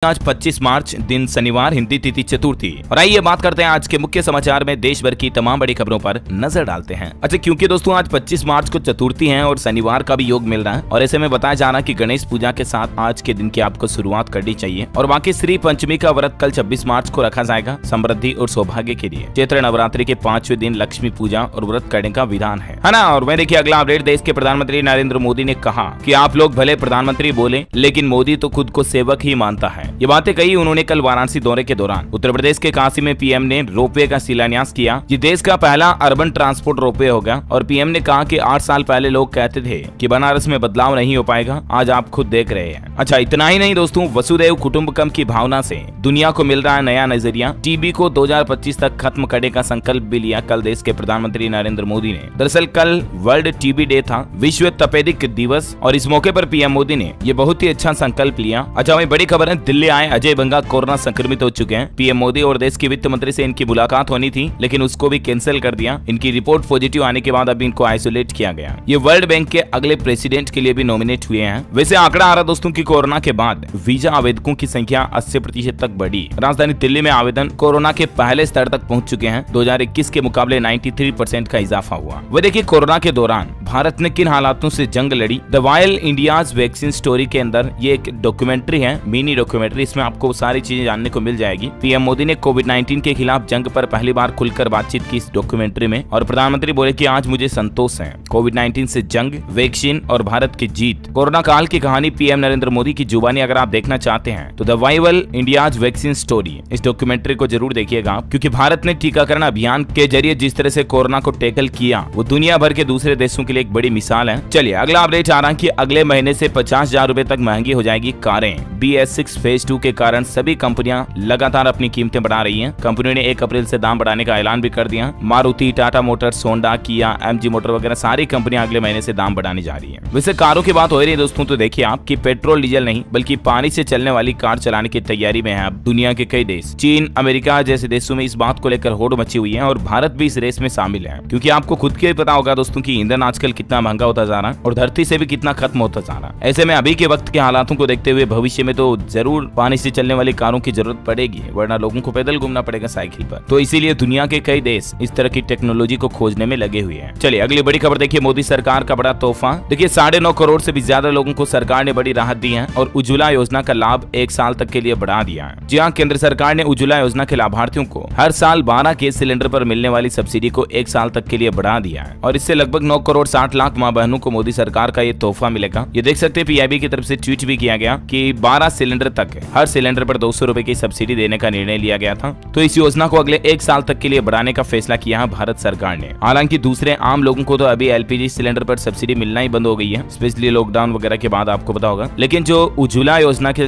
आज 25 मार्च दिन शनिवार, हिंदी तिथि चतुर्थी। और आइए बात करते हैं आज के मुख्य समाचार में देश भर की तमाम बड़ी खबरों पर नजर डालते हैं। अच्छा, क्योंकि दोस्तों आज 25 मार्च को चतुर्थी है और शनिवार का भी योग मिल रहा है और ऐसे में बताया जा रहा है कि गणेश पूजा के साथ आज के दिन की आपको शुरुआत करनी चाहिए। और बाकी श्री पंचमी का व्रत कल 26 मार्च को रखा जाएगा समृद्धि और सौभाग्य के लिए। चैत्र नवरात्रि के 5वें दिन लक्ष्मी पूजा और व्रत करने का विधान है ना। और वह देखिए अगला अपडेट, देश के प्रधानमंत्री नरेंद्र मोदी ने कहा कि आप लोग भले प्रधानमंत्री बोले लेकिन मोदी तो खुद को सेवक ही मानता है। ये बातें कही उन्होंने कल वाराणसी दौरे के दौरान। उत्तर प्रदेश के काशी में पीएम ने रोपवे का शिलान्यास किया। ये देश का पहला अर्बन ट्रांसपोर्ट रोपवे होगा। और पीएम ने कहा कि 8 साल पहले लोग कहते थे कि बनारस में बदलाव नहीं हो पाएगा, आज आप खुद देख रहे हैं। अच्छा, इतना ही नहीं दोस्तों, वसुदैव कुटुंबकम की भावना से दुनिया को मिल रहा है नया नजरिया। टीबी को 2025 तक खत्म करने का संकल्प भी लिया कल देश के प्रधानमंत्री नरेंद्र मोदी ने। दरअसल कल वर्ल्ड टीबी डे था, विश्व तपेदिक दिवस, और इस मौके पर पीएम मोदी ने ये बहुत ही अच्छा संकल्प लिया। अच्छा, वही बड़ी खबर है, दिल्ली आए अजय बंगा कोरोना संक्रमित हो चुके हैं। पीएम मोदी और देश के वित्त मंत्री से इनकी मुलाकात होनी थी लेकिन उसको भी कैंसिल कर दिया। इनकी रिपोर्ट पॉजिटिव आने के बाद अभी इनको आइसोलेट किया गया। ये वर्ल्ड बैंक के अगले प्रेसिडेंट के लिए भी नॉमिनेट हुए हैं। वैसे आंकड़ा आ रहा दोस्तों की कोरोना के बाद वीजा आवेदकों की संख्या 80% तक बढ़ी। राजधानी दिल्ली में आवेदन कोरोना के पहले स्तर तक पहुंच चुके हैं। 2021 के मुकाबले 93% का इजाफा हुआ। वह देखिए कोरोना के दौरान भारत ने किन हालातों से जंग लड़ी। The wild India's vaccine story के अंदर ये एक डॉक्यूमेंट्री है, मिनी डॉक्यूमेंट्री। इसमें आपको सारी चीजें जानने को मिल जाएगी। पीएम मोदी ने कोविड-19 के खिलाफ जंग पर पहली बार खुलकर बातचीत की इस डॉक्यूमेंट्री में। और प्रधानमंत्री बोले कि आज मुझे संतोष है, कोविड-19 से जंग, वैक्सीन और भारत की जीत। कोरोना काल की कहानी पीएम नरेंद्र मोदी की जुबानी अगर आप देखना चाहते हैं तो the wild India's vaccine story, इस डॉक्यूमेंट्री को जरूर देखिएगा आप, क्योंकि भारत ने टीकाकरण अभियान के जरिए जिस तरह से कोरोना को टैकल किया वो दुनिया भर के दूसरे देशों के लिए एक बड़ी मिसाल है। चलिए अगला अपडेट आ रहा है कि अगले महीने से 50,000 रुपए तक महंगी हो जाएगी कारें। BS6 फेज 2 के कारण सभी कंपनियां लगातार अपनी कीमतें बढ़ा रही हैं। कंपनियों ने 1 अप्रैल से दाम बढ़ाने का ऐलान भी कर दिया। मारुति, टाटा मोटर्स, होंडा, किया, MG मोटर वगैरह सारी कंपनियां अगले महीने से दाम बढ़ाने जा रही हैं। वैसे कारों की बात हो रही है दोस्तों तो देखिए आप कि पेट्रोल डीजल नहीं बल्कि पानी से चलने वाली कार चलाने की तैयारी में है अब दुनिया के कई देश। चीन, अमेरिका जैसे देशों में इस बात को लेकर होड़ मची हुई है और भारत भी इस रेस में शामिल है। क्योंकि आपको खुद के पता होगा दोस्तों की ईंधन आजकल कितना महंगा होता जा रहा है और धरती से भी कितना खत्म होता जा रहा है। ऐसे में अभी के वक्त के हालातों को देखते हुए भविष्य में तो जरूर पानी से चलने वाली कारों की जरूरत पड़ेगी, वरना लोगों को पैदल घूमना पड़ेगा साइकिल पर। तो इसीलिए दुनिया के कई देश इस तरह की टेक्नोलॉजी को खोजने में लगे हुए हैं। चलिए अगली बड़ी खबर देखिए, मोदी सरकार का बड़ा तोहफा। देखिए 9.5 करोड़ से भी ज्यादा लोगों को सरकार ने बड़ी राहत दी है और उज्ज्वला योजना का लाभ 1 साल तक के लिए बढ़ा दिया है। जी हाँ, केंद्र सरकार ने उज्ज्वला योजना के लाभार्थियों को हर साल 12 गैस सिलेंडर पर मिलने वाली सब्सिडी को 1 साल तक के लिए बढ़ा दिया है और इससे लगभग 9 करोड़ 60 लाख माँ बहनों को मोदी सरकार का ये तोहफा मिलेगा। ये देख सकते हैं PIB की तरफ से ट्वीट भी किया गया कि 12 सिलेंडर तक हर सिलेंडर पर 200 रुपए की सब्सिडी देने का निर्णय लिया गया था। तो इस योजना को अगले 1 साल तक के लिए बढ़ाने का फैसला किया है भारत सरकार ने। हालांकि दूसरे आम लोगों को तो अभी LPG सिलेंडर पर सब्सिडी मिलना ही बंद हो गई है, स्पेशली लॉकडाउन वगैरह के बाद, आपको पता होगा। लेकिन जो उज्ज्वला योजना के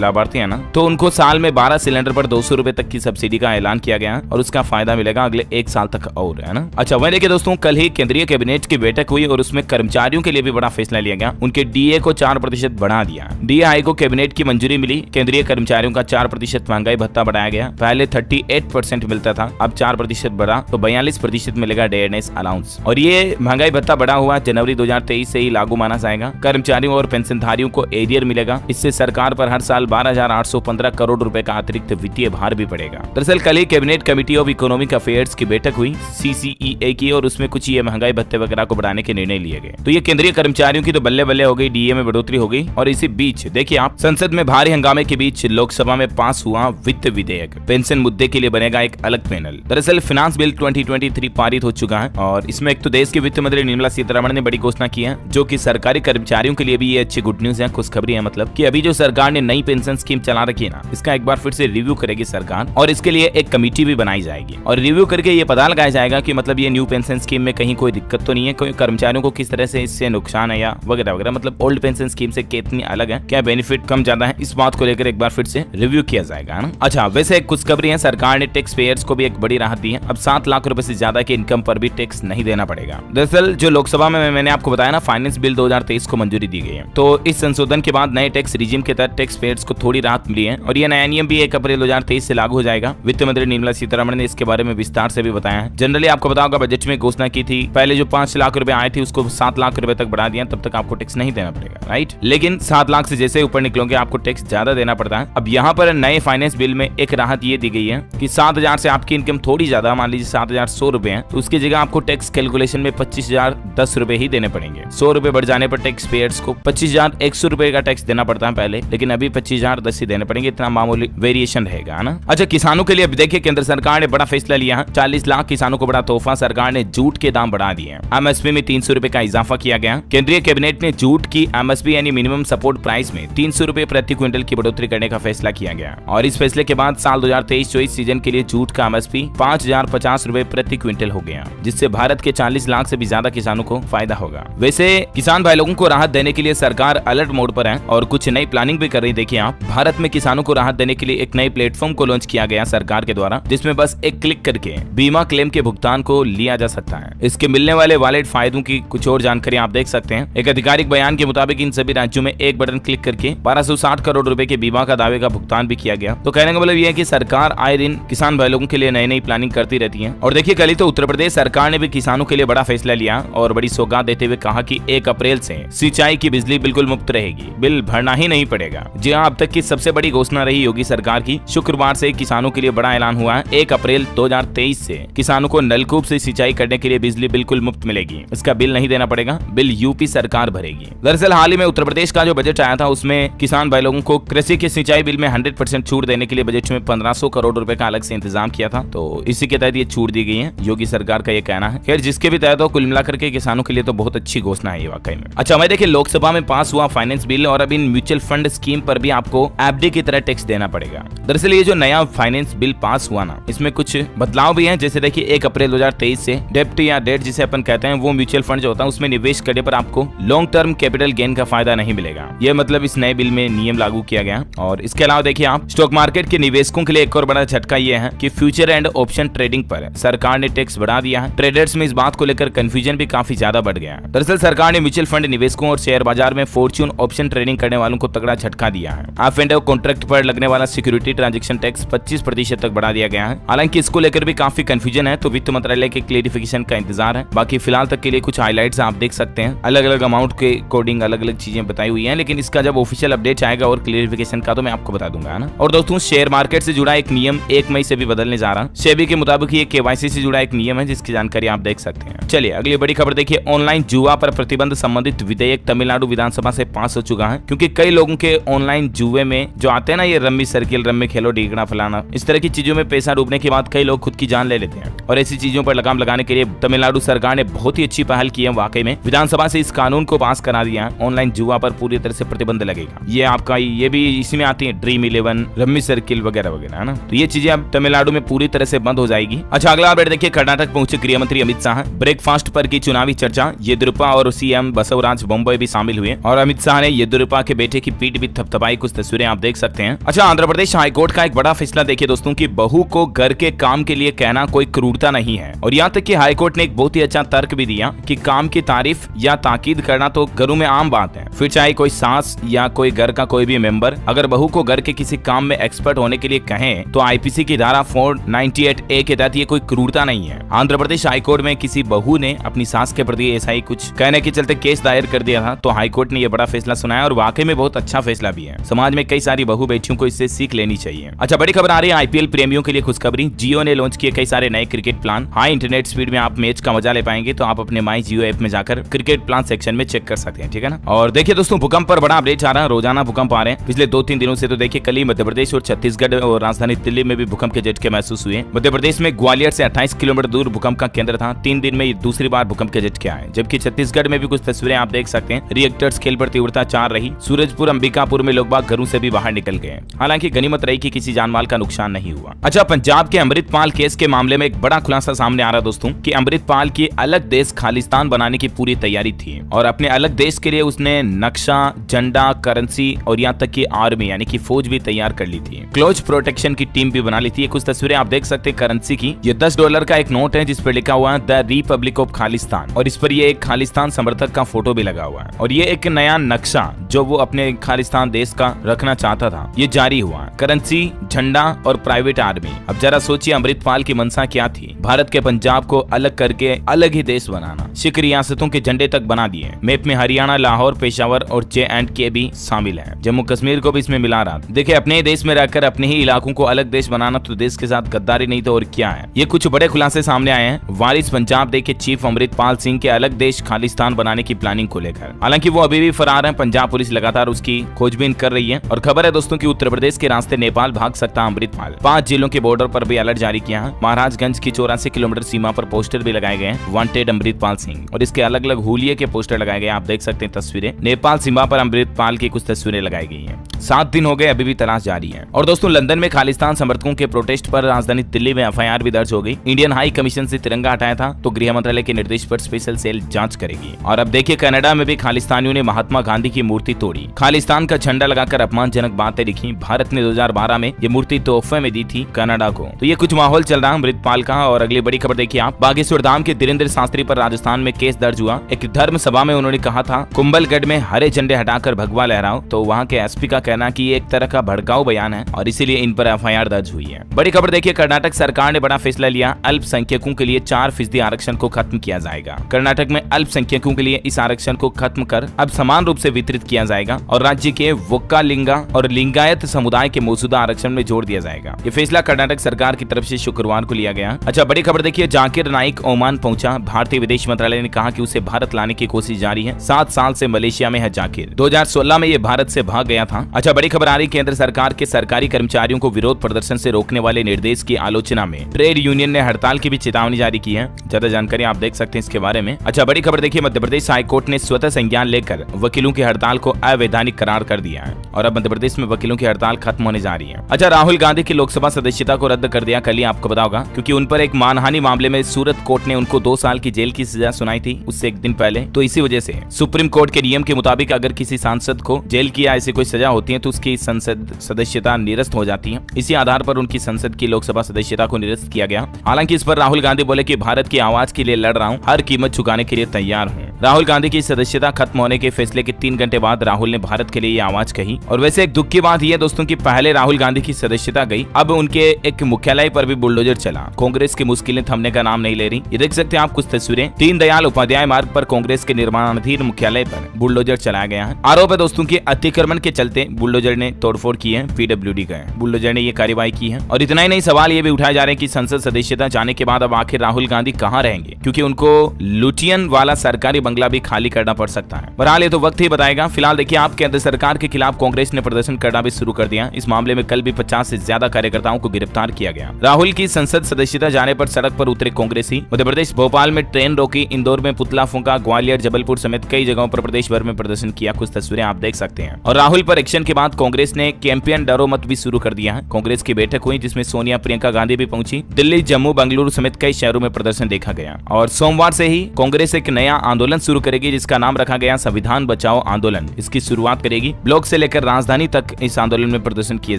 लाभार्थी है ना, तो उनको साल में 12 सिलेंडर पर 200 रुपए तक की सब्सिडी का ऐलान किया गया और उसका फायदा मिलेगा अगले 1 साल तक और, है ना। अच्छा, वही देखिए दोस्तों, कल ही केंद्रीय कैबिनेट की बैठक हुई और उसमें कर्मचारियों के लिए भी बड़ा फैसला लिया गया। उनके DA को 4% बढ़ा दिया। DA हाई को कैबिनेट की मंजूरी मिली। केंद्रीय कर्मचारियों का 4% महंगाई भत्ता बढ़ाया गया। पहले 38% मिलता था, अब 4% बढ़ा तो 42% मिलेगा डेयरनेस अलाउंस। और ये महंगाई भत्ता बढ़ा हुआ जनवरी 2023 से ही लागू माना जाएगा। कर्मचारियों और पेंशनधारियों को एरियर मिलेगा। इससे सरकार पर हर साल 12,815 करोड़ रुपए का अतिरिक्त वित्तीय भार भी पड़ेगा। दरअसल कल ही cabinet committee of economic affairs की बैठक हुई CCEA की और उसमें कुछ ये महंगाई भत्ते वगैरह को बढ़ाने के निर्णय लिए गए। तो ये केंद्रीय कर्मचारियों की तो बल्ले बल्ले हो गई, DA में बढ़ोतरी हो गई। और इसी बीच देखिए आप, संसद में भारी हंगामे के बीच लोकसभा में पास हुआ वित्त विधेयक। पेंशन मुद्दे के लिए बनेगा एक अलग पैनल। दरअसल फाइनेंस बिल 2023 पारित हो चुका है और इसमें एक तो देश की वित्त मंत्री निर्मला सीतारमण ने बड़ी घोषणा की है, जो कि सरकारी कर्मचारियों के लिए भी ये अच्छी गुड न्यूज है, खुशखबरी है। मतलब कि अभी जो सरकार ने नई पेंशन स्कीम चला रखी है ना, इसका एक बार फिर से रिव्यू करेगी सरकार और इसके लिए एक कमेटी भी बनाई जाएगी और रिव्यू करके ये पता लगाया जाएगा कि मतलब ये न्यू पेंशन स्कीम में कहीं कोई दिक्कत तो नहीं है, कोई कर्मचारियों को किस तरह से इससे नुकसान है या वगैरह वगैरह, मतलब ओल्ड पेंशन स्कीम से कितनी अलग है, क्या बेनिफिट कम ज्यादा है, इस बात को लेकर एक बार फिर से रिव्यू किया जाएगा ना। अच्छा, वैसे एक खुशखबरी है, सरकार ने टैक्स पेयर्स को भी एक बड़ी राहत दी है। अब 7 लाख रुपए से ज्यादा के इनकम पर भी टैक्स नहीं देना पड़ेगा। दरअसल जो लोकसभा में मैंने आपको बताया ना, फाइनेंस बिल 2023 को मंजूरी दी गई है, तो इस संशोधन के बाद नए टैक्स रिजीम के तहत टैक्स पेयर्स को थोड़ी राहत मिली है और यह नया नियम भी 1 अप्रैल 2023 से लागू हो जाएगा। वित्त मंत्री निर्मला सीतारमण ने इसके बारे में विस्तार से भी बताया है। जनरली आपको पता होगा बजट में घोषणा की थी, पहले जो 5 लाख रुपए आए थे उसको 7 लाख रुपए तक बढ़ा दिया, तब तक आपको टैक्स नहीं देना पड़ेगा, राइट। लेकिन 7 लाख से जैसे ऊपर निकलोगे आपको टैक्स ज्यादा ज्यादा देना पड़ता है। अब यहाँ पर नए फाइनेंस बिल में एक राहत ये दी गई है कि 7,000 से आपकी इनकम थोड़ी ज्यादा, मान लीजिए 7,100 रुपए है, तो उसकी जगह आपको टैक्स कैलकुलेशन में 25,010 रुपए ही देने पड़ेंगे। 100 रुपए बढ़ जाने पर टैक्स पेयर्स को 25,100 रुपए का टैक्स देना पड़ता है पहले, लेकिन अभी 25,010 ही देने पड़ेंगे। इतना मामूली वेरिएशन रहेगा ना। अच्छा, किसानों के लिए अब देखिए केंद्र सरकार ने बड़ा फैसला लिया है। 40 लाख किसानों को बड़ा तोहफा, सरकार ने जूट के दाम बढ़ा दिए। एमएसपी में 300 रुपए का इजाफा किया गया। केंद्रीय कैबिनेट ने जूट की एमएसपी यानी मिनिमम सपोर्ट प्राइस में 300 रुपए प्रति क्विंटल की बढ़ोतरी करने का फैसला किया गया और इस फैसले के बाद साल 2023-24 सीजन के लिए जूट का एमएसपी 5,050 रुपए प्रति क्विंटल हो गया, जिससे भारत के 40 लाख से भी ज्यादा किसानों को फायदा होगा। वैसे किसान भाई लोगों को राहत देने के लिए सरकार अलर्ट मोड पर है और कुछ नई प्लानिंग भी कर रही। देखिए आप, भारत में किसानों को राहत देने के लिए एक नए प्लेटफॉर्म को लॉन्च किया गया सरकार के द्वारा, जिसमें बस एक क्लिक करके बीमा क्लेम के भुगतान को लिया जा सकता है। इसके मिलने वाले वैलिड फायदों की कुछ और जानकारी आप देख सकते हैं। एक आधिकारिक बयान के मुताबिक इन सभी राज्यों में एक बटन क्लिक करके 1260 करोड़ रुपए के बीमा का दावे का भुगतान भी किया गया। तो कहने का मतलब यह है कि सरकार आए दिन किसान भाई लोगों के लिए नई नई प्लानिंग करती रहती है। और देखिए, कल ही तो उत्तर प्रदेश सरकार ने भी किसानों के लिए बड़ा फैसला लिया और बड़ी सौगात देते हुए कहा कि 1 अप्रैल से सिंचाई की बिजली बिल्कुल मुफ्त रहेगी, बिल भरना ही नहीं पड़ेगा। जी हाँ, अब तक की सबसे बड़ी घोषणा रही योगी सरकार की। शुक्रवार से किसानों के लिए बड़ा ऐलान हुआ है। 1 अप्रैल 2023 से किसानों को नलकूप से सिंचाई करने के लिए बिजली बिल्कुल मुफ्त मिलेगी। इसका बिल नहीं देना पड़ेगा, बिल यूपी सरकार भरेगी। दरअसल हाल ही में उत्तर प्रदेश का जो बजट आया था उसमें किसान भाई लोगों को कृषि के सिंचाई बिल में 100% छूट देने के लिए बजट में 1500 करोड़ रुपए का अलग से इंतजाम किया था। तो इसी के तहत ये छूट दी गई है, योगी सरकार का ये कहना है। खैर, जिसके भी तहत हो, कुल मिलाकर के किसानों के लिए तो बहुत अच्छी घोषणा है ये वाकई में। अच्छा, मैं देखिए लोकसभा में पास हुआ फाइनेंस बिल और अब इन म्यूचुअल फंड स्कीम पर भी आपको एफडी की तरह टैक्स देना पड़ेगा। दरअसल ये जो नया फाइनेंस बिल पास हुआ ना, इसमें कुछ बदलाव भी हैं। जैसे देखिए 1 अप्रैल 2023 से डेप्ट या डेट जिसे अपन कहते हैं, वो म्यूचुअल फंड जो होता है उसमें निवेश करने पर आपको लॉन्ग टर्म कैपिटल गेन का फायदा नहीं मिलेगा। ये मतलब इस नए बिल में नियम लागू किया गया। और इसके अलावा देखिए आप, स्टॉक मार्केट के निवेशकों के लिए एक और बड़ा झटका ये है कि फ्यूचर एंड ऑप्शन ट्रेडिंग पर सरकार ने टैक्स बढ़ा दिया है। ट्रेडर्स में इस बात को लेकर कंफ्यूजन भी काफी ज्यादा बढ़ गया है। दरअसल सरकार ने म्यूचुअल फंड निवेशकों और शेयर बाजार में फॉर्च्यून ऑप्शन ट्रेडिंग करने वालों को तगड़ा झटका दिया है। ऑफ एंड कॉन्ट्रैक्ट पर लगने वाला सिक्योरिटी ट्रांजैक्शन टैक्स 25% तक बढ़ा दिया गया है। हालांकि इसको लेकर भी काफी कंफ्यूजन है, तो वित्त मंत्रालय के क्लेरिफिकेशन का इंतजार है। बाकी फिलहाल तक के लिए कुछ हाइलाइट्स आप देख सकते हैं। अलग अलग अमाउंट के अकॉर्डिंग अलग अलग चीजें बताई हुई है, लेकिन इसका जब ऑफिशियल अपडेट आएगा और क्लेरिफिकेशन का तो मैं आपको बता दूंगा ना। और दोस्तों, शेयर मार्केट से जुड़ा एक नियम 1 मई से भी बदलने जा रहा है। सेबी के मुताबिक ये केवाईसी से जुड़ा एक नियम है, जिसकी जानकारी आप देख सकते हैं। चलिए अगली बड़ी खबर देखिए, ऑनलाइन जुआ पर प्रतिबंध संबंधित विधेयक तमिलनाडु विधानसभा से पास हो चुका है। क्योंकि कई लोगों के ऑनलाइन जुए में जो आते हैं ना, ये रम्मी सर्किल, रम्मी खेलो, डीगड़ा फलाना, इस तरह की चीजों में पैसा डूबने के बाद कई लोग खुद की जान ले लेते हैं। और ऐसी चीजों पर लगाम लगाने के लिए तमिलनाडु सरकार ने बहुत ही अच्छी पहल की है। वाकई में विधानसभा से इस कानून को पास करा दिया है। ऑनलाइन जुआ पर पूरी तरह से प्रतिबंध लगेगा। ये आपका ये भी इसी में आती है, ड्रीम 11, रम्मी सर्किल वगैरह वगैरह, है ना। तो ये चीजें अब तमिलनाडु में पूरी तरह से बंद हो जाएगी। अच्छा, अगला अपडेट देखिए, कर्नाटक पहुंचे गृह मंत्री अमित शाह। ब्रेकफास्ट पर की चुनावी चर्चा, येदियुरप्पा और सीएम बसवराज बोम्बई भी शामिल हुए और अमित शाह ने येदियुरप्पा के बेटे की पीठ भी थपथपाई। कुछ तस्वीरें आप देख सकते हैं। अच्छा, आंध्र प्रदेश हाईकोर्ट का एक बड़ा फैसला देखिए दोस्तों कि बहू को घर के काम के लिए कहना कोई क्रूरता नहीं है। और यहाँ तक कि हाईकोर्ट ने एक बहुत ही अच्छा तर्क भी दिया कि काम की तारीफ या ताकीद करना तो घरों में आम बात है। फिर चाहे कोई सास या कोई घर का कोई भी मेंबर अगर बहू को घर के किसी काम में एक्सपर्ट होने के लिए कहें, तो आईपीसी की धारा 498A के तहत ये कोई क्रूरता नहीं है। आंध्र प्रदेश हाईकोर्ट में किसी बहू ने अपनी सास के प्रति ऐसा ही कुछ कहने के चलते केस दायर कर दिया था, तो हाईकोर्ट ने यह बड़ा फैसला सुनाया और वाकई में बहुत अच्छा फैसला भी है। समाज में कई सारी बहू बेटियों को इससे सीख लेनी चाहिए। अच्छा, बड़ी खबर आ रही है आईपीएल प्रेमियों के लिए खुशखबरी। जियो ने लॉन्च किए कई सारे नए cricket plan. High internet speed में आप मैच का मजा ले पाएंगे, तो आप अपने माई जियो ऐप में जाकर क्रिकेट प्लान सेक्शन में चेक कर सकते हैं, ठीक है ना। और देखिए दोस्तों, भूकंप पर बड़ा अपडेट आ रहा है। रोजाना भूकंप आ रहे हैं पिछले 2-3 दिनों से। तो देखिए, कल ही मध्य प्रदेश और छत्तीसगढ़ और राजधानी दिल्ली में भी भूकंप के झटके महसूस हुए। मध्य प्रदेश में ग्वालियर से 28 किलोमीटर दूर भूकंप का केंद्र था। 3 दिन में दूसरी बार भूकंप के झटके आए। जबकि छत्तीसगढ़ में भी कुछ तस्वीरें आप देख सकते हैं। रिएक्टर स्केल पर तीव्रता 4 रही। सूरजपुर, अंबिकापुर में लोग बाग घरों से भी बाहर निकल गए। हालांकि गनीमत रही कि किसी जानमाल का नुकसान नहीं हुआ। अच्छा, पंजाब के अमृतपाल केस के मामले में एक बड़ा खुलासा सामने आ रहा दोस्तों कि अमृतपाल की अलग देश खालिस्तान बनाने की पूरी तैयारी थी और अपने अलग देश के लिए उसने नक्शा, झंडा, करेंसी और यहाँ तक की आर्मी यानी कि फौज भी तैयार कर ली थी। क्लोज प्रोटेक्शन की टीम भी बना ली थी। कुछ तस्वीरें आप देख सकते हैं करेंसी की। ये $10 का एक नोट है जिस पर लिखा हुआ है द रिपब्लिक ऑफ खालिस्तान और इस पर ये एक खालिस्तान समर्थक का फोटो भी लगा हुआ है। और ये एक नया नक्शा जो वो अपने खालिस्तान देश का रखना चाहता था, ये जारी हुआ। करेंसी, झंडा और प्राइवेट आर्मी। अब जरा सोचिए अमृतपाल की मंशा क्या थी। भारत के पंजाब को अलग करके अलग ही देश बनाना। सिख रियासतों के झंडे तक बना दिए। मैप में हरियाणा, लाहौर, पेशावर और J&K भी शामिल है। जम्मू कश्मीर को भी इसमें मिला रहा। देखिए, अपने ही देश में रहकर अपने ही इलाकों को अलग देश बनाना तो देश के साथ गद्दारी नहीं तो और क्या है। ये कुछ बड़े खुलासे सामने आए हैं वारिस पंजाब डे के चीफ अमृतपाल सिंह के अलग देश खालिस्तान बनाने की प्लानिंग को लेकर। हालांकि वो अभी भी फरार है, पंजाब पुलिस लगातार उसकी खोजबीन कर रही है और खबर है दोस्तों की उत्तर प्रदेश के रास्ते नेपाल भाग सकता अमृतपाल। 5 जिलों के बॉर्डर पर भी अलर्ट जारी किया है। महाराजगंज की 84 किलोमीटर सीमा पर पोस्टर भी लगाए गए हैं, वांटेड अमृतपाल सिंह, और इसके अलग अलग हुलिये के पोस्टर लगाए गए। आप देख सकते हैं तस्वीरें, नेपाल सीमा पर अमृतपाल की कुछ तस्वीरें लगाई गई हैं। 7 दिन हो गए, अभी भी तलाश जारी है। और दोस्तों, लंदन में खालिस्तान समर्थकों के प्रोटेस्ट पर राजधानी दिल्ली में एफआईआर भी दर्ज हो गई। इंडियन हाई कमीशन से तिरंगा हटाया था तो गृह मंत्रालय के निर्देश पर स्पेशल सेल जांच करेगी। और अब देखिए, कनाडा में भी खालिस्तानियों ने महात्मा गांधी की मूर्ति तोड़ी, खालिस्तान का झंडा लगाकर अपमानजनक बातें लिखी। भारत ने 2012 में ये मूर्ति तोहफे में दी थी कनाडा को। तो ये कुछ माहौल चल रहा है अमृतपाल का। और अगली बड़ी खबर देखिए आप, बागेश्वर धाम के धीरेन्द्र शास्त्री पर राजस्थान में केस दर्ज हुआ। एक धर्म सभा में उन्होंने कहा था कुंभलगढ़ में हरे झंडे हटाकर भगवा लहराओ, तो वहाँ के एसपी का कहना कि ये एक तरह का भड़काऊ बयान है और इसीलिए इन पर एफआईआर दर्ज हुई है। बड़ी खबर देखिए, कर्नाटक सरकार ने बड़ा फैसला लिया, अल्पसंख्यकों के लिए 4% आरक्षण को खत्म किया जाएगा। कर्नाटक में अल्पसंख्यकों के लिए इस आरक्षण को खत्म कर अब समान रूप से वितरित किया जाएगा और राज्य के वोक्कालिंगा और लिंगायत समुदाय के मौजूदा आरक्षण में जोड़ दिया जाएगा। ये फैसला कर्नाटक सरकार की तरफ से शुक्रवार को लिया गया। अच्छा, बड़ी खबर देखिए, जाकिर नाइक ओमान पहुंचा। भारतीय विदेश मंत्रालय ने कहा कि उसे भारत लाने की कोशिश जारी है। 7 साल से मलेशिया में है जाकिर। 2016 में ये भारत से भाग गया था। अच्छा, बड़ी खबर आ रही, केंद्र सरकार के सरकारी कर्मचारियों को विरोध प्रदर्शन से रोकने वाले निर्देश की आलोचना में ट्रेड यूनियन ने हड़ताल की भी चेतावनी जारी की है। ज्यादा जानकारी आप देख सकते हैं इसके बारे में। अच्छा, बड़ी खबर देखिए, मध्य प्रदेश हाईकोर्ट ने स्वतः संज्ञान लेकर वकीलों की हड़ताल को अवैधानिक करार कर दिया है और अब मध्य प्रदेश में वकीलों की हड़ताल खत्म होने जा रही है। अच्छा, राहुल गांधी की लोकसभा सदस्यता को रद्द कर दिया। कल ही आपको पता होगा, क्योंकि उन पर एक मानहानि मामले में सूरत कोर्ट ने उनको 2 साल की जेल की सजा सुनाई थी उससे एक दिन पहले। तो इसी वजह से सुप्रीम कोर्ट के नियम के मुताबिक अगर किसी सांसद को जेल की या ऐसी कोई सजा होती है तो उसकी संसद सदस्यता निरस्त हो जाती है। इसी आधार पर उनकी संसद की लोकसभा सदस्यता को निरस्त किया गया। हालांकि इस पर राहुल गांधी बोले कि भारत की आवाज के लिए लड़ रहा हूं, हर कीमत चुकाने के लिए तैयार हूं। राहुल गांधी की सदस्यता खत्म होने के फैसले के 3 घंटे बाद राहुल ने भारत के लिए ये आवाज कही। और वैसे एक दुख की बात यह दोस्तों की पहले राहुल गांधी की सदस्यता गई, अब उनके एक मुख्यालय पर भी बुलडोजर चला। कांग्रेस की मुश्किलें थमने का नाम नहीं ले रही। ये देख सकते हैं आप कुछ तस्वीरें, दीनदयाल उपाध्याय मार्ग पर कांग्रेस के निर्माणाधीन मुख्यालय पर बुलडोजर चलाया गया है। आरोप है दोस्तों की अतिक्रमण के चलते बुलडोजर ने तोड़फोड़ की है। पीडब्ल्यूडी का बुलडोजर ने ये कार्रवाई की है। और इतना ही नहीं, सवाल ये भी उठाए जा रहे हैं कि संसद सदस्यता जाने के बाद अब आखिर राहुल गांधी कहां रहेंगे, क्योंकि उनको लुटियन वाला सरकारी बंगला भी खाली करना पड़ सकता है। बहरहाल ये तो वक्त ही बताएगा। फिलहाल देखिए, आप केंद्र सरकार के खिलाफ कांग्रेस ने प्रदर्शन करना भी शुरू कर दिया। इस मामले में कल भी 50 से ज्यादा कार्यकर्ताओं को गिरफ्तार किया गया। राहुल की संसद सदस्यता जाने पर सड़क पर उतरे कांग्रेसी। मध्य प्रदेश भोपाल में ट्रेन रोकी, इंदौर में पुतला फूंका, ग्वालियर जबलपुर समेत कई जगहों पर प्रदेश भर में प्रदर्शन किया। कुछ तस्वीरें आप देख सकते हैं। और राहुल पर एक्शन के बाद कांग्रेस ने कैंपेन डरो मत भी शुरू कर दिया है। कांग्रेस की बैठक हुई जिसमें सोनिया प्रियंका गांधी भी पहुंची। दिल्ली, जम्मू, बेंगलुरु समेत कई शहरों में प्रदर्शन देखा गया। और सोमवार से ही कांग्रेस एक नया आंदोलन शुरू करेगी जिसका नाम रखा गया संविधान बचाओ आंदोलन। इसकी शुरुआत करेगी। ब्लॉक से लेकर राजधानी तक इस आंदोलन में प्रदर्शन किए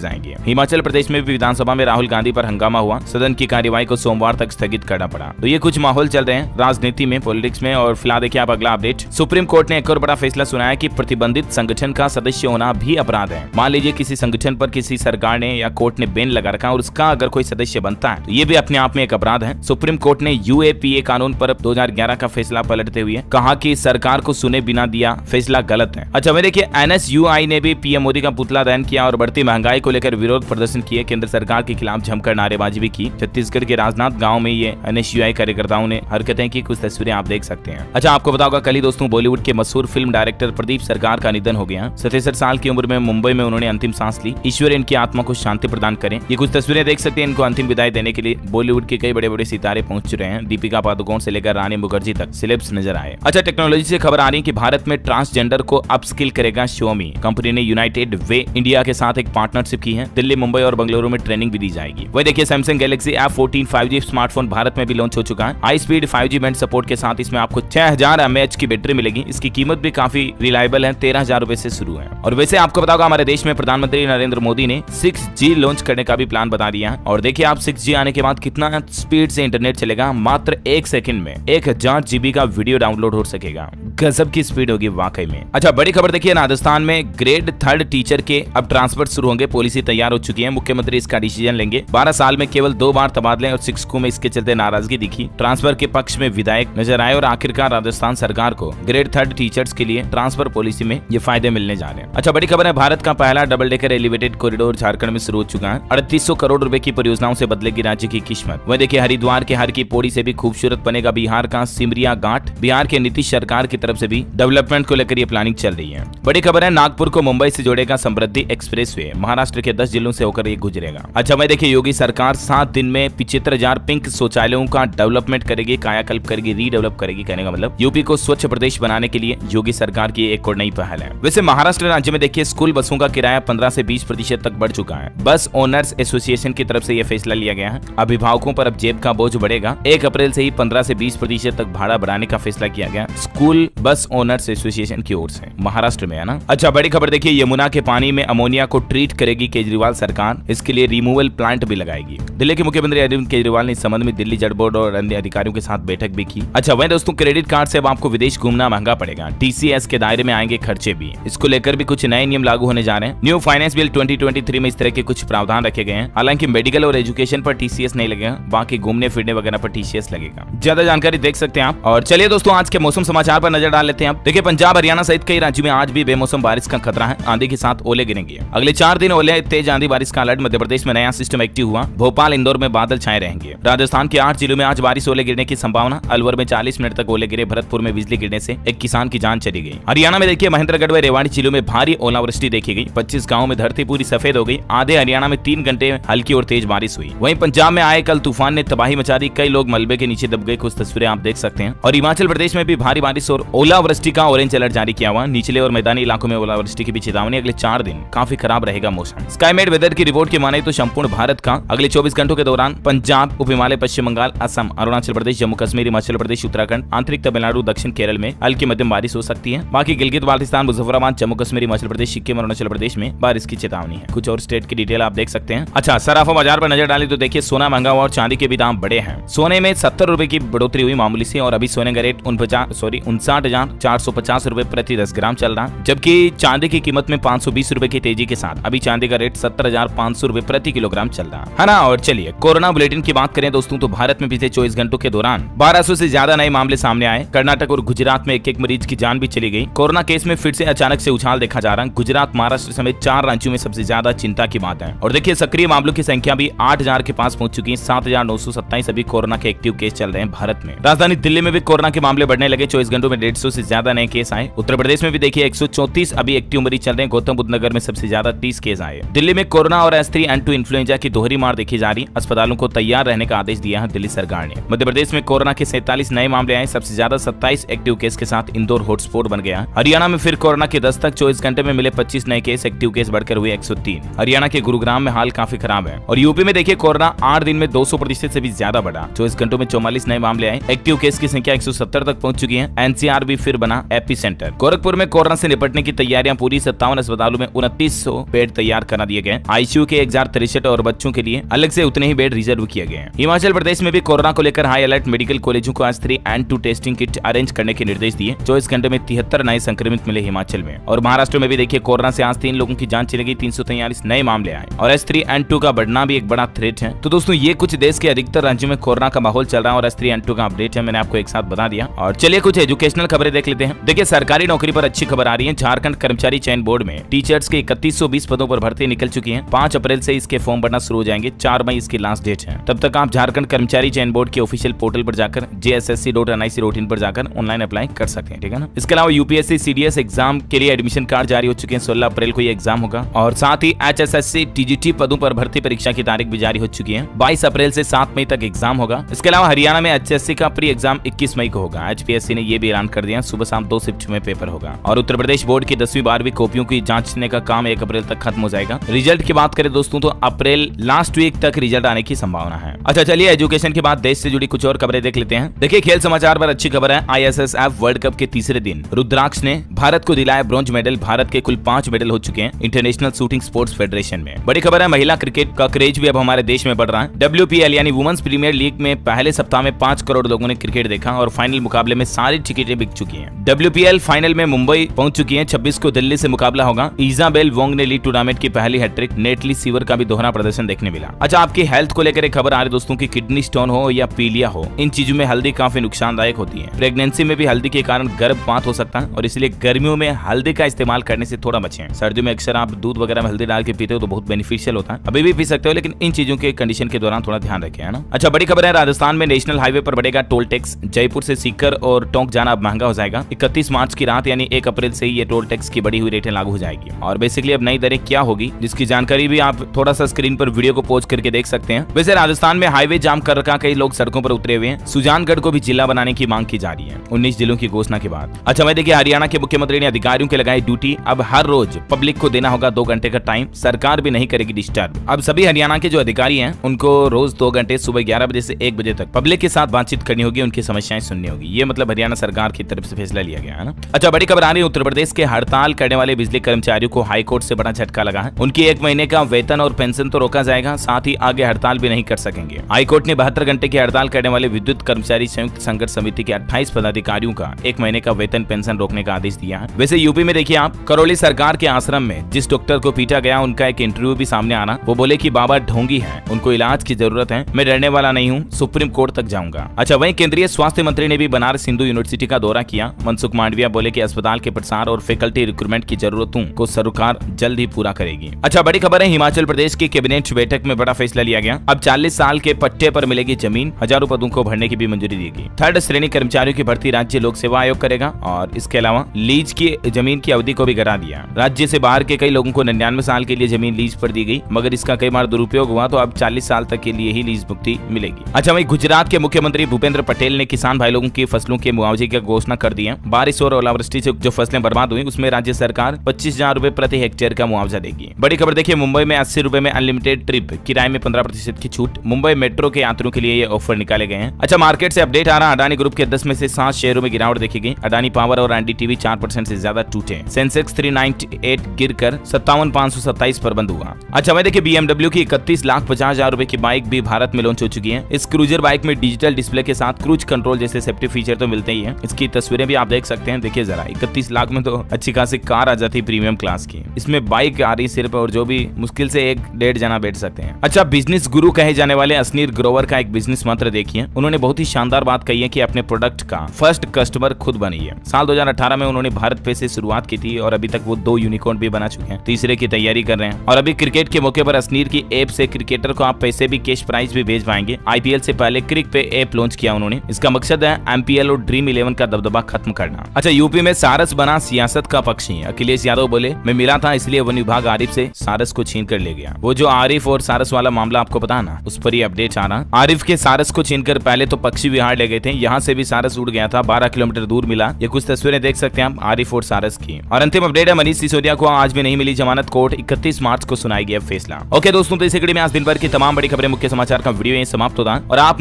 जाएंगे। हिमाचल प्रदेश में भी विधानसभा में राहुल गांधी पर हंगामा हुआ। सदन की कार्यवाही को सोमवार तक स्थगित करना पड़ा। तो ये कुछ माहौल चल रहे हैं राजनीति में, पॉलिटिक्स में। और फिलहाल देखिए आप अगला अपडेट, सुप्रीम कोर्ट ने एक और बड़ा फैसला सुनाया कि प्रतिबंधित संगठन का सदस्य होना भी अपराध है। मान लीजिए किसी संगठन पर किसी सरकार ने या कोर्ट ने बैन लगा रखा और उसका अगर कोई सदस्य बनता है तो ये भी अपने आप में एक अपराध है। सुप्रीम कोर्ट ने यूएपीए कानून पर 2011 का फैसला पलटते हुए कहा कि सरकार को सुने बिना दिया फैसला गलत है। अच्छा, मैं देखिए, एनएसयूआई ने भी पीएम मोदी का पुतला दहन किया और बढ़ती महंगाई को लेकर विरोध प्रदर्शन किए। केंद्र सरकार के खिलाफ जमकर नारेबाजी भी की। छत्तीसगढ़ के राजनांद गांव में ये एनएसयूआई कार्यकर्ताओं ने हरकतें की। कुछ तस्वीरें आप देख सकते हैं। अच्छा, आपको बताऊंगा कल ही दोस्तों बॉलीवुड के मशहूर फिल्म डायरेक्टर प्रदीप सरकार का निधन हो गया। 67 साल की उम्र में मुंबई में उन्होंने अंतिम सांस ली। ईश्वर इनकी आत्मा को शांति प्रदान करें। ये कुछ तस्वीरें देख सकते हैं। इनको अंतिम विदाई देने के लिए बॉलीवुड के कई बड़े बड़े सितारे पहुंच चुके हैं। दीपिका पादुकोण से लेकर रानी मुखर्जी तक सेलेब्स नजर आए। अच्छा, टेक्नोलॉजी से खबर आ रही है कि भारत में ट्रांसजेंडर को अपस्किल करेगा Xiaomi। कंपनी ने यूनाइटेड वे इंडिया के साथ एक पार्टनरशिप की है। दिल्ली, मुंबई और बेंगलुरु में ट्रेनिंग भी दी जाएगी। वही देखिए, Samsung Galaxy F14 5G smartphone Bharat में भी लॉन्च हो चुका है। High speed 5G band support के साथ इसमें आपको 6000 mAh की बैटरी मिलेगी। इसकी कीमत भी काफी रिलायबल है, 13,000 रुपए से शुरू है। और वैसे आपको बताऊंगा हमारे देश में प्रधानमंत्री नरेंद्र मोदी ने 6G लॉन्च करने का भी प्लान बता दिया है। और देखिए आप 6G आने के बाद कितना स्पीड से इंटरनेट चलेगा। मात्र 1 सेकंड में 1000 GB का वीडियो डाउनलोड हो सकेगा। गजब की स्पीड होगी वाकई में। अच्छा, बड़ी खबर देखिए, राजस्थान में ग्रेड 3 टीचर के अब ट्रांसफर शुरू होंगे। पॉलिसी तैयार हो चुकी है, मुख्यमंत्री इसका डिसीजन लेंगे। 12 साल में केवल 2 बार तबादले और शिक्षकों में इसके चलते नाराजगी दिखी। ट्रांसफर के पक्ष में विधायक नजर आए और आखिरकार राजस्थान सरकार को ग्रेड 3 टीचर्स के लिए ट्रांसफर पॉलिसी में ये फायदे मिलने जा रहे हैं। अच्छा, बड़ी खबर है, भारत का पहला double decker elevated corridor Jharkhand में शुरू हो चुका है। 3800 करोड़ रुपए की परियोजनाओं से बदलेगी राज्य की किस्मत। वह देखिए, हरिद्वार के हर की पौड़ी से भी खूबसूरत बनेगा बिहार का सिमरिया घाट। बिहार के नीतीश सरकार की तरफ से भी डेवलपमेंट को लेकर ये प्लानिंग चल रही है। बड़ी खबर है, नागपुर को मुंबई से जोड़ेगा समृद्धि एक्सप्रेसवे। महाराष्ट्र के 10 जिलों से होकर ये गुजरेगा। अच्छा, मैं देखिए, योगी सरकार 7 दिन में 75,000 पिंक शौचालयों का डेवलपमेंट करेगी, कायाकल्प करेगी, रीडेवलप करेगी। कहने का मतलब यूपी को स्वच्छ प्रदेश बनाने के लिए योगी सरकार की एक और नई पहल है। वैसे महाराष्ट्र राज्य में देखिए, स्कूल बसों का किराया 15 से 20% तक बढ़ चुका है। बस ओनर्स एसोसिएशन की तरफ से यह फैसला लिया गया है। अभिभावकों पर अब जेब का बोझ बढ़ेगा। 1 अप्रैल से ही 15 से 20% तक भाड़ा बढ़ाने का फैसला किया गया स्कूल बस ओनर्स एसोसिएशन की ओर से। महाराष्ट्र में है ना। अच्छा, बड़ी खबर देखिए, यमुना के पानी में अमोनिया को ट्रीट करेगी केजरीवाल सरकार। इसके लिए रिमूवल प्लांट भी लगाएगी। दिल्ली के मुख्यमंत्री अरविंद केजरीवाल ने इस संबंध में दिल्ली जल बोर्ड और अन्य अधिकारियों के साथ बैठक भी की। अच्छा, वहीं दोस्तों, क्रेडिट कार्ड से अब आपको विदेश घूमना महंगा पड़ेगा। TCS के दायरे में आएंगे खर्चे भी। इसको लेकर भी कुछ नए नियम लागू होने जा रहे हैं। न्यू फाइनेंस बिल 2023 में इस तरह के कुछ प्रावधान रखे गए हैं। हालांकि मेडिकल और एजुकेशन पर TCS नहीं लगेगा, बाकी घूमने फिरने वगैरह पर TCS लगेगा। ज्यादा जानकारी देख सकते हैं आप। और चलिए दोस्तों, आज के मौसम समाचार पर नजर डाल लेते हैं। देखिए, पंजाब हरियाणा सहित कई राज्यों में आज भी बेमौसम बारिश का खतरा है। आंधी के साथ ओले गिरेंगे। अगले 4 दिन ओले, तेज आंधी बारिश का अलर्ट। मध्य प्रदेश में नया सिस्टम एक्टिव हुआ। भोपाल इंदौर में बादल छाए रहेंगे। राजस्थान के 8 जिलों में आज बारिश ओले गिरने की संभावना। अलवर में 40 मिनट तक ओले गिरे। भरतपुर में बिजली गिरने से एक किसान की जान चली गई। हरियाणा में देखिए, महेंद्रगढ़ व रेवाड़ी जिलों में भारी ओलावृष्टि देखी गई। 25 गाँव में धरती पूरी सफेद हो गई। आधे हरियाणा में 3 घंटे हल्की और तेज बारिश हुई। वहीं पंजाब में आए कल तूफान ने तबाही मचा दी। कई लोग मलबे के नीचे दब गए। कुछ तस्वीरें आप देख सकते हैं। और हिमाचल प्रदेश में भी भारी बारिश और ओलावृष्टि का ऑरेंज अलर्ट जारी किया हुआ। निचले और मैदानी इलाकों में ओलावृष्टि की भी चेतावनी। अगले 4 दिन काफी खराब रहेगा मौसम। स्काईमेट वेदर की रिपोर्ट की माने तो संपूर्ण भारत का अगले 24 घंटों के दौरान पंजाब, उप हिमालय, पश्चिम बंगाल, असम, अरुणाचल प्रदेश, जम्मू कश्मीर, हिमाचल प्रदेश, उत्तराखंड, आंतरिक तमिलनाडु, दक्षिण केरल में हल्की मध्यम बारिश हो सकती है। बाकी गिलगित बाल्टिस्तान, मुजफ्फराबाद, जम्मू कश्मीर, हिमाचल प्रदेश, सिक्किम, अरुणाचल प्रदेश में बारिश की चेतावनी है। कुछ और स्टेट की डिटेल आप देख सकते हैं। अच्छा, सराफा बाजार पर नजर डाली तो देखिए, सोना महंगा हुआ और चांदी के भी दाम बढ़े हैं। सोने में 70 रुपए की बढ़ोतरी हुई मामूली से, और अभी सोने का रेट 59,450 रुपए प्रति 10 ग्राम चल रहा है। जबकि चांदी की कीमत में 520 रुपए की तेजी के साथ अभी चांदी का रेट 70,500 रुपए प्रति किलोग्राम चल रहा है ना। और चलिए, कोरोना बुलेटिन की बात करें दोस्तों, तो भारत में पिछले 24 घंटों के दौरान 1200 से ज्यादा नए मामले सामने आए। कर्नाटक और गुजरात में एक मरीज की जान भी चली गई। कोरोना केस में फिर से अचानक से उछाल देखा जा रहा है। गुजरात, महाराष्ट्र समेत 4 राज्यों में सबसे ज्यादा चिंता की बात है। और देखिए, सक्रिय मामलों की संख्या भी 8,000 के पास पहुंच चुकी है। 7,927 अभी कोरोना के एक्टिव केस चल रहे हैं भारत में। राजधानी दिल्ली में भी कोरोना के मामले बढ़ने लगे। 24 घंटों में 150 से ज्यादा नए केस आए। उत्तर प्रदेश में भी देखिए 134 अभी एक्टिव मरीज चल रहे हैं। गौतम बुद्ध नगर में सबसे ज्यादा 30 केस आए। दिल्ली में कोरोना और H3N2 इन्फ्लुएंजा की दोहरी मार देखी जा रही। अस्पतालों को तैयार रहने का आदेश दिया है दिल्ली सरकार ने। मध्य प्रदेश में कोरोना के 47 नए मामले आए। सबसे ज्यादा 27 एक्टिव केस के साथ इंदौर हॉटस्पॉट बन गया। हरियाणा में फिर कोरोना के दस्तक। 24 घंटे में मिले 25 नए केस। एक्टिव केस बढ़कर हुए 103। हरियाणा के गुरुग्राम में हाल काफी खराब है। और यूपी में देखिए, कोरोना 8 दिन में 200% से भी ज्यादा बढ़ा। 24 घंटों में 44 नए मामले आए। एक्टिव केस की संख्या 170 तक पहुंच चुकी है। NCR भी फिर बना एपी सेंटर। गोरखपुर में कोरोना से निपटने की तैयारियां पूरी। 57 अस्पतालों में 2900 बेड तैयार करा दिए गए। ICU के 1063 और बच्चों के लिए अलग से उतने ही बेड रिजर्व किए गए हैं। हिमाचल प्रदेश में भी कोरोना को लेकर हाई अलर्ट। मेडिकल कॉलेजों को H3N2 टेस्टिंग किट अरेंज करने के निर्देश दिए। 24 घंटे में 73 नए संक्रमित मिले हिमाचल में। और महाराष्ट्र में भी देखिए, कोरोना से आज 3 लोगों की जान चली गई। 343 नए मामले आए। और H3N2 का बढ़ना भी एक बड़ा थ्रेट है। तो दोस्तों, ये कुछ देश के अधिकतर राज्यों में कोरोना का माहौल चल रहा है और H3N2 का अपडेट है, मैंने आपको एक साथ बता दिया। और चलिए कुछ एजुकेशनल खबरें देख लेते हैं। देखिए, सरकारी नौकरी पर अच्छी खबर आ रही है। झारखंड कर्मचारी चयन बोर्ड में टीचर्स के 3120 पदों पर भर्ती निकल चुकी है। 5 अप्रैल से इसके फॉर्म भरना शुरू हो जाएंगे। 4 मई इसकी लास्ट डेट है। तब तक आप झारखंड कर्मचारी चयन बोर्ड के ऑफिशियल पोर्टल पर जाकर jssc.nic.in पर जाकर ऑनलाइन अप्लाई कर सकते हैं, ठीक है ना। इसके अलावा UPSC CDS एग्जाम के लिए एडमिशन कार्ड जारी हो चुके हैं। 16 अप्रैल को ये एग्जाम होगा। और साथ ही HSSC TGT पदों पर भर्ती परीक्षा की तारीख भी जारी हो चुकी है। 22 अप्रैल से 7 मई तक एग्जाम होगा। इसके अलावा हरियाणा में HSC का प्री एग्जाम 21 मई को होगा। HPSC ने ये भी ऐलान कर दिया, सुबह शाम 2 शिफ्ट में पेपर होगा। और उत्तर प्रदेश बोर्ड की 10वीं 12वीं कॉपियों की जांचने का काम 1 अप्रैल तक खत्म हो जाएगा। रिजल्ट की बात करें दोस्तों, तो अप्रैल लास्ट वीक तक रिजल्ट आने की संभावना है। अच्छा, चलिए एजुकेशन के बाद देश से जुड़ी कुछ और खबरें देख लेते हैं। देखिए, खेल समाचार पर अच्छी खबर है। ISSF वर्ल्ड कप के तीसरे दिन रुद्राक्ष ने भारत को दिलाया ब्रॉन्ज मेडल। भारत के कुल 5 मेडल हो चुके हैं इंटरनेशनल शूटिंग स्पोर्ट्स फेडरेशन में। बड़ी खबर है, महिला क्रिकेट का क्रेज भी अब हमारे देश में बढ़ रहा है। WPL यानी वुमेन्स प्रीमियर लीग में पहले सप्ताह में 5 करोड़ लोगों ने क्रिकेट देखा और फाइनल मुकाबले में सारी टिकटें बिक चुकी है। WPL फाइनल में मुंबई पहुंच चुकी है। 26 को दिल्ली से मुकाबला होगा। इजाबेल वोंग ने ली टूर्नामेंट की पहली हैट्रिक। नेटली सीवर का भी दोहरा प्रदर्शन देखने मिला। अच्छा, आपकी हेल्थ को लेकर एक खबर आ रही दोस्तों की किडनी स्टोन हो या पीलिया हो, इन चीजों में हल्दी काफी नुकसानदायक होती है। प्रेगनेंसी में भी हल्दी के कारण गर्भपात हो सकता है और इसलिए गर्मियों में हल्दी का इस्तेमाल करने से थोड़ा बचें। सर्दियों में अक्सर आप दूध वगैरह में हल्दी डाल के पीते हो तो बहुत बेनिफिशियल होता है। अभी भी पी सकते हो, लेकिन इन चीजों के कंडीशन के दौरान थोड़ा ध्यान रखें, है ना। अच्छा, बड़ी खबर है, राजस्थान में नेशनल हाईवे पर बढ़ेगा टोल टैक्स। जयपुर से सीकर और टोंक जाना अब महंगा हो जाएगा। 31 मार्च की रात यानी 1 अप्रैल से ही ये टोल टैक्स की बढ़ी हुई रेटें लागू हो जाएगी। और बेसिकली अब नई दरें क्या होगी, जिसकी जानकारी भी आप थोड़ा सा स्क्रीन पर वीडियो को पॉज करके देख सकते हैं। वैसे राजस्थान में हाईवे जाम कर रखा, कई लोग सड़कों पर उतरे हुए हैं। सुजानगढ़ को भी जिला बनाने की मांग की जा रही है 19 जिलों की घोषणा के बाद। अच्छा, मैं देखिए, हरियाणा के मुख्यमंत्री ने अधिकारियों के लगाई ड्यूटी। अब हर रोज पब्लिक को देना होगा 2 घंटे का टाइम। सरकार भी नहीं करेगी डिस्टर्ब। अब सभी हरियाणा के जो अधिकारी हैं उनको रोज 2 घंटे सुबह 11 बजे से 1 बजे तक पब्लिक के साथ बातचीत करनी होगी, उनकी समस्याएं सुननी होगी। ये मतलब हरियाणा सरकार की तरफ से फैसला लिया गया है ना। अच्छा, बड़ी खबर आ रही है, उत्तर प्रदेश के हड़ताल करने वाले बिजली कर्मचारियों को हाईकोर्ट से बड़ा झटका लगा है। उनकी 1 महीने का वेतन और पेंशन तो रोका जाएगा, साथ ही आगे हड़ताल भी नहीं कर सकेंगे। हाईकोर्ट ने 72 घंटे की हड़ताल करने वाले विद्युत कर्मचारी संयुक्त संघर्ष समिति के 28 पदाधिकारियों का 1 महीने का वेतन पेंशन रोकने का आदेश दिया है। वैसे यूपी में देखिए आप, करौली सरकार के आश्रम में जिस डॉक्टर को पीटा गया उनका एक इंटरव्यू भी सामने आना। वो बोले कि बाबा ढोंगी है, उनको इलाज की जरूरत है, मैं डरने वाला नहीं हूँ, सुप्रीम कोर्ट तक जाऊंगा। अच्छा, वहीं केंद्रीय स्वास्थ्य मंत्री ने भी बनारस हिंदू यूनिवर्सिटी का दौरा किया। मनसुख मांडविया बोले कि अस्पताल के प्रसार और फैकल्टी रिक्रूटमेंट की जरूरतों को सरकार जल्द ही पूरा करेगी। अच्छा, बड़ी खबर है, हिमाचल प्रदेश की कैबिनेट बैठक में बड़ा फैसला लिया गया। अब 40 साल के पट्टे पर मिलेगी जमीन। हजारों पदों को भरने की भी मंजूरी दी गई। 3rd श्रेणी कर्मचारियों की भर्ती राज्य लोक सेवा आयोग करेगा और इसके अलावा लीज की जमीन की अवधि को भी घटा दिया। राज्य से बाहर के कई लोगों को 99 साल के लिए जमीन लीज पर दी गई, मगर इसका कई बार दुरुपयोग हुआ तो अब 40 साल तक के लिए ही लीज भुगती मिलेगी। अच्छा, वहीं गुजरात के मुख्यमंत्री भूपेंद्र पटेल ने किसान भाई लोगों की फसलों के मुआवजे की घोषणा कर दी है। बारिश और ओलावृष्टि से जो फसलें बर्बाद हुई उसमें राज्य सरकार 25,000 रुपए प्रति हेक्टेयर का मुआवजा देगी। बड़ी खबर देखिए, मुंबई में 80 रुपए में अनलिमिटेड ट्रिप, किराए में 15% की छूट। मुंबई मेट्रो के यात्रियों के लिए ये ऑफर निकाले गए हैं। अच्छा, मार्केट से अपडेट आ रहा, अडानी ग्रुप के 10 में से 7 शेयरों में गिरावट देखी गई। अडानी पावर और एनडीटीवी 4% से ज्यादा टूटे। सेंसेक्स 398 गिरकर 57,527 पर बंद हुआ। अच्छा, वहीं देखिए, BMW की 31,50,000 रुपए की बाइक भी भारत में लॉन्च हो चुकी है। इस क्रूजर बाइक में डिजिटल डिस्प्ले के साथ क्रूज कंट्रोल जैसे सेफ्टी फीचर तो मिलते ही हैं। इसकी तस्वीरें भी आप देख सकते हैं। देखिए जरा, 31 लाख में तो अच्छी खासी कार आ जाती है प्रीमियम क्लास की। इसमें बाइक आ रही सिर्फ, और जो भी मुश्किल से 1-1.5 जना बैठ सकते हैं। अच्छा, बिजनेस गुरु कहे जाने वाले असनीर ग्रोवर का एक बिजनेस मंत्र देखिए। उन्होंने बहुत ही शानदार बात कही है कि अपने प्रोडक्ट का फर्स्ट कस्टमर खुद बनिए। साल 2018 में उन्होंने भारत पे से शुरुआत की थी और अभी तक वो 2 यूनिकॉर्न भी बना चुके हैं, तीसरे की तैयारी कर रहे हैं। और अभी क्रिकेट के मौके पर असनीर की ऐप से क्रिकेटर को आप पैसे भी, कैश प्राइज भी भेज पाएंगे। IPL से पहले क्रिक पे ऐप लॉन्च किया उन्होंने। इसका मकसद है MPL और ड्रीम 11 का दबदबा खत्म करना। अच्छा, यूपी में सारस बना सियासत का पक्षी। अखिलेश यादव बोले, मैं मिला था इसलिए वन विभाग आरिफ से सारस को छीन कर ले गया। वो जो आरिफ और सारस वाला मामला आपको पता ना, उस पर ही अपडेट आ रहा। आरिफ के सारस को छीनकर पहले तो पक्षी विहार ले गए थे, यहाँ से भी सारस उड़ गया था, 12 किलोमीटर दूर मिला। ये कुछ तस्वीरें देख सकते हैं आप आरिफ और सारस की। और अंतिम अपडेट है, मनीष सिसोदिया को आज भी नहीं मिली जमानत। कोर्ट 31 मार्च को सुनाई गया फैसला। ओके दोस्तों, तो इसी कड़ी में आज दिन भर की तमाम बड़ी खबरें, मुख्य समाचार का वीडियो यहीं समाप्त होता है और आप